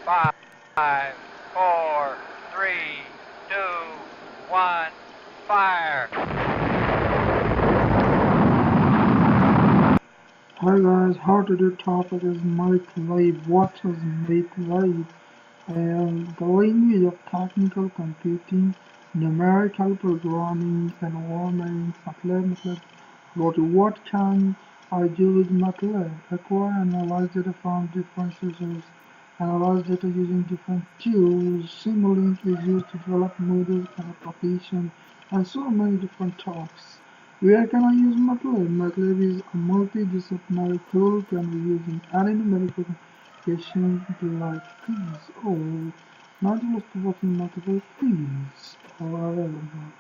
5, 4, 3, 2, 1, fire! Hi guys, how today topic is MATLAB. What is MATLAB? The language of technical computing, numerical programming environment. MATLAB. What can I do with MATLAB? Acquire and analyze data from different sources. Analyze data using different tools. Simulink is used to develop models and applications, and so many different tasks. Where can I use MATLAB? MATLAB is a multidisciplinary tool can be used in any numerical computation like these or not just working multiple fields are available.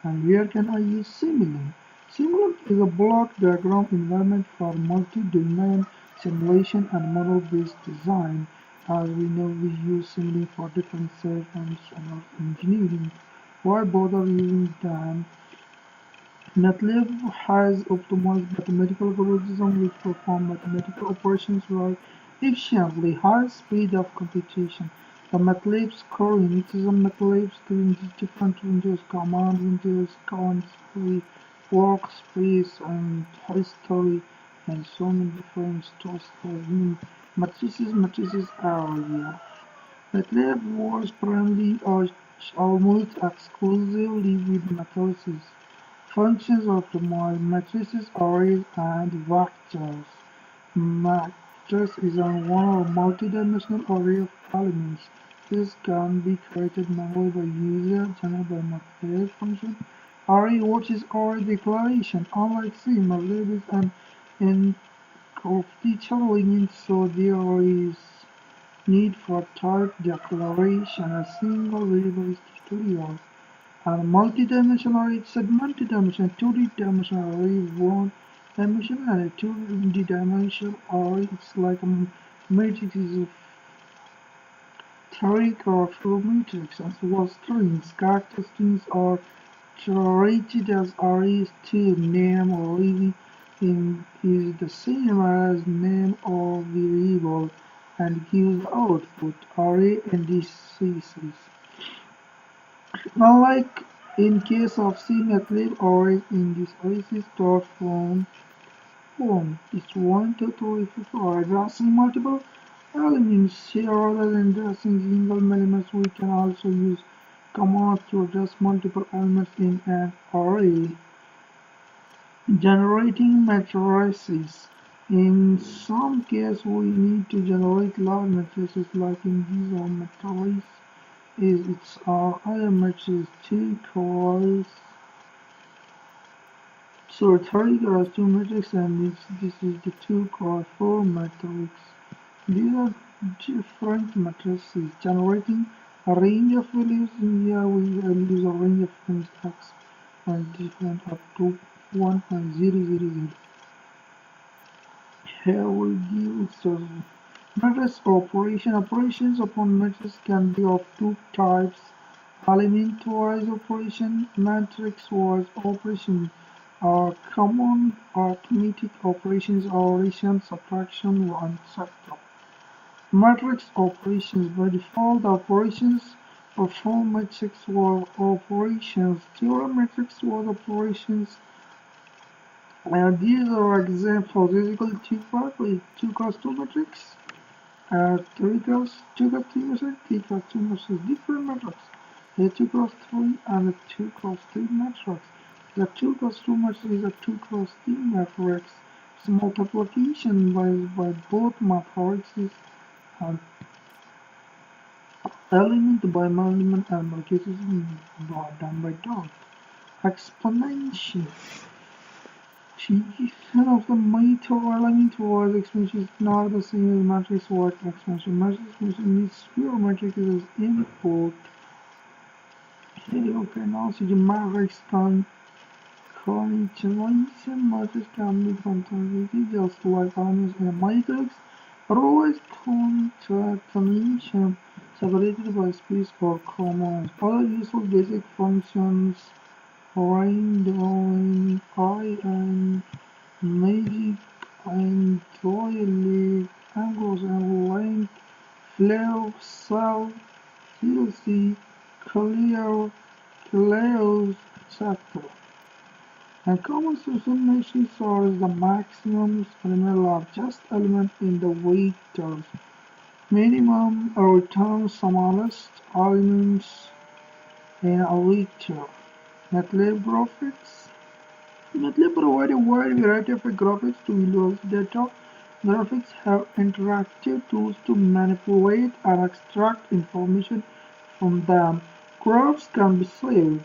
And where can I use Simulink? Simulink is a block diagram environment for multi-domain simulation and model-based design. As we know, we use Simulink for different segments and engineering. Why bother using them? MATLAB has optimized mathematical algorithms which perform mathematical operations very efficiently. High speed of computation. The MATLAB scoring. It is a MATLAB scoring different ranges, command ranges, count speed, workspace, and history, and so many different stuff. Matrices area. MATLAB was primarily almost exclusively with matrices. Functions optimize matrices, arrays, and vectors. Matrix is a one or multi-dimensional array of elements. This can be created manually by user generated by MATLAB function. Array what is array declaration? Unlike C, MATLAB is an encrypted link, so there is need for type declaration. A single variable is clear. And multi-dimensional array is a multi-dimensional 2D dimensional array, one dimension, and a 2D dimensional array. It's like a matrix is a trick or flow matrix, as well as strings. Character strings are treated as arrays too. Name or array is the same as name or variable and gives output array indices. Unlike in case of C, MATLAB arrays indices start from 1. It's 1, 2, 3, 4. Addressing multiple elements here rather than addressing single elements, we can also use commands to address multiple elements in an array. Generating matrices. In some cases, we need to generate large matrices like in this one matrice its matrix 2 cores. So 3 cores 2 matrix, and this is the 2 core 4 matrix. These are different matrices generating a range of values. In here we use a range of values x and different up to 1.000. Here we give so matrix operations upon matrix can be of two types: element-wise operation, matrix-wise operation, are common arithmetic operations or addition, subtraction, etc. Matrix operations by default operations perform matrix-wise operations. Theorem matrix-wise operations. These are examples. Is equal to 2 cross 2 matrix. 3 cross 2 cross 3 matrix, 3 cross 2 matrix, different matrix. A 2 cross 3 and a 2 cross 3 matrix. The 2 cross 2 matrix is a 2 cross 3 matrix. It's multiplication by both matrices and element by element and multiplication done by dot. Exponential. One of the method element-wise expansion is not the same as matrix-wise expansion. Matrix expansion needs pure matrix as input. Here you can also do matrix concatenation. Matrix can be concatenated just like elements in a matrix. Row is concatenation separated by space or commas. Other useful basic functions: doing, and magic, and toilet, angles and length, flow, cell, CLC, clear, chaos, etc. A common summation source is the maximum largest element in the vectors. Minimum returns smallest elements in a vector. MATLAB graphics. MATLAB provides a wide variety of graphics to visualize data. Graphics have interactive tools to manipulate and extract information from them. Graphs can be saved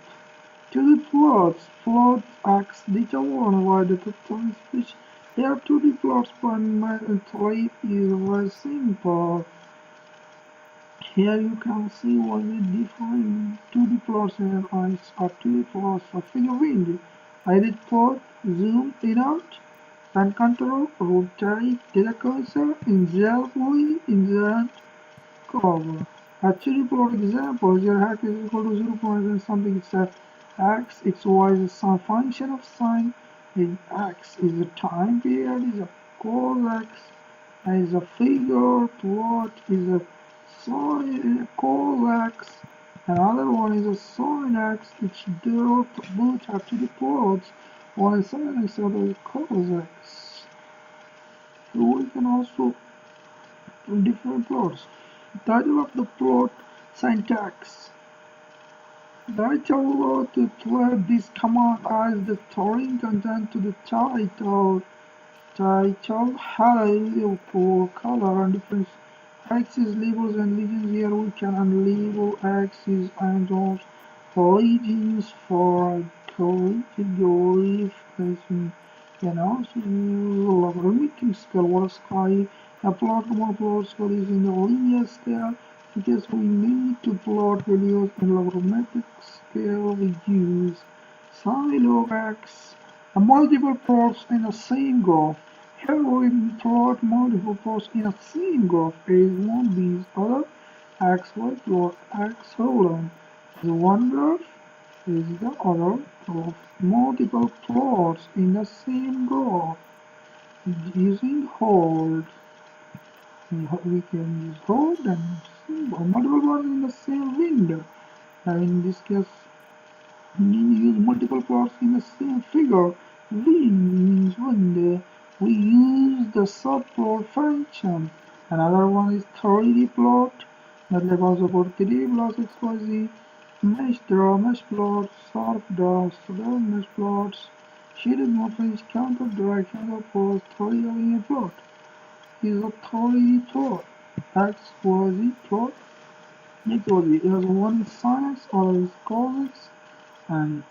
to the plots. Plots acts determine why the times which they are 2D plots fundamentally is very simple. Here you can see what we define 2D plots and eyes are 2D plots of figure wind. Edit plot, zoom in out, pen control, rotate, data cursor, insert line, insert cover. Actually plot example, your x is equal to 0 point and something it's a x, x, y is a function of sine, and x is the time period, is a cos x, is a figure, plot is a sine cos x, another one is a sine x, which both have to be plots, one is sine x, other is cos x. So we can also do different plots. Title of the plot syntax. Title to thread this command adds the string content to the title. Title, hello, for color and different axes, labels and legends. Here we can unlabel axes and those legends for category facing. Can also use logarithmic scale or sky. A plot more scale is in the linear scale. Because we need to plot values in logarithmic scale, we use sine log x. Multiple plots in the same graph. Here we plot multiple plots in the same graph. A is one, B is other, x, y plot, x colon is one graph, is the other graph. Multiple plots in the same graph using hold. We can use hold and symbol. Multiple plots in the same window. In this case, we use multiple plots in the same figure. Win means window. We use the subplot function. Another one is 3D plot. MATLAB also support 3D plots, XYZ, mesh draw, mesh plots, surf draw, mesh plots, shaded morphics, counter draw, counter plots, 3D linear plot. Is a 3D plot. XYZ plot. XYZ is one is sin x, other is cos x, and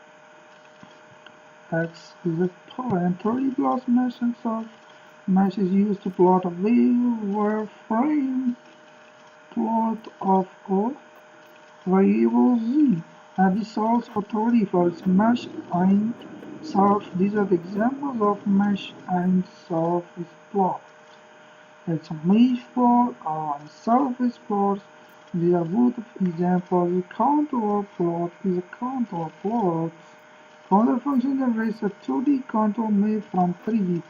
x is a toy. And 3D plots mesh and surf. Mesh is used to plot a wireframe plot of a variable z. And this also 3D plots mesh and surf. These are the examples of mesh and surface plot. It's a mesh plot and surface plots. These are both examples. A contour plot is a contour plot. Contour function generates a 2D contour made from 3D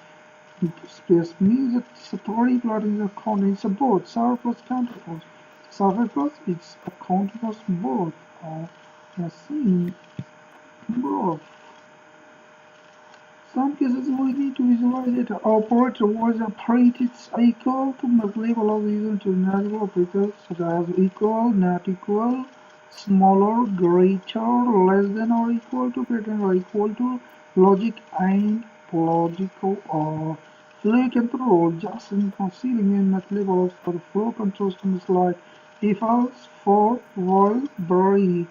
space. Means that it's a 3D plot is a contour. It's a both surface plus contour plot. Surface plus it's a contour plus both on a scene graph. Some cases we need to visualize it. Operator was operated equal to MATLAB allows the user to analyze operators such as equal, not equal, smaller, greater, less than or equal to, greater or equal to, logic and logical or flow control. Just in concealing in MATLAB allows for the flow control systems like if else, for, while, break.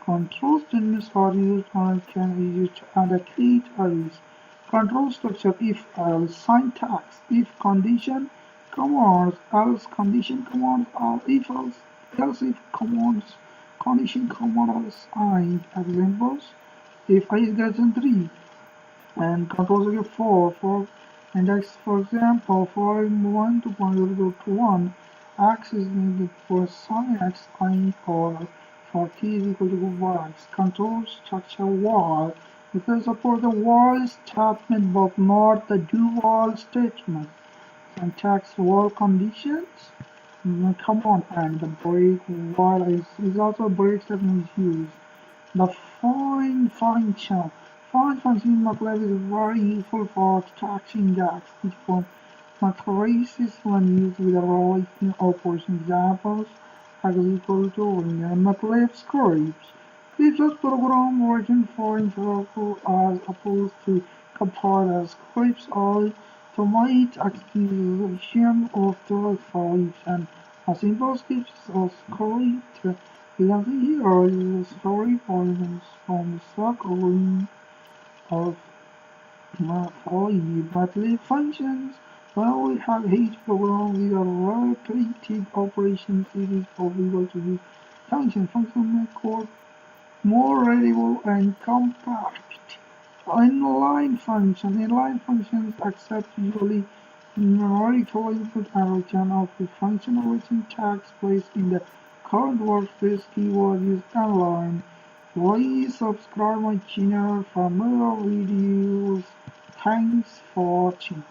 Control statements are used and can be used to indicate else. Control structure if else, syntax if condition commands, else condition commands are if else if commands, condition command are signed. Examples: if I is greater than 3 and control structure for index, for example, for 1 to 0 to 1, x is needed for sine x I or for t is equal to y. Control structure while. Because support the while statement but not the do while statement. Syntax while conditions. Come on, and the break while is also breaks that we use. The function. Find function in MATLAB is very useful for extracting gaps from matrices when used with a relational operation. Examples are equal to MATLAB scripts. These are program written for interval as opposed to compiler scripts or automate execution of the files and a simple script or script. You can see here is the story points from the circling of MATLAB functions. Well, we have each program with a repeated operation series for people to use function make code more readable and compact. Inline functions accept usually numerical input and return output. Function origin tags placed in the current workspace keyword is inline. Please subscribe my channel for more videos. Thanks for watching.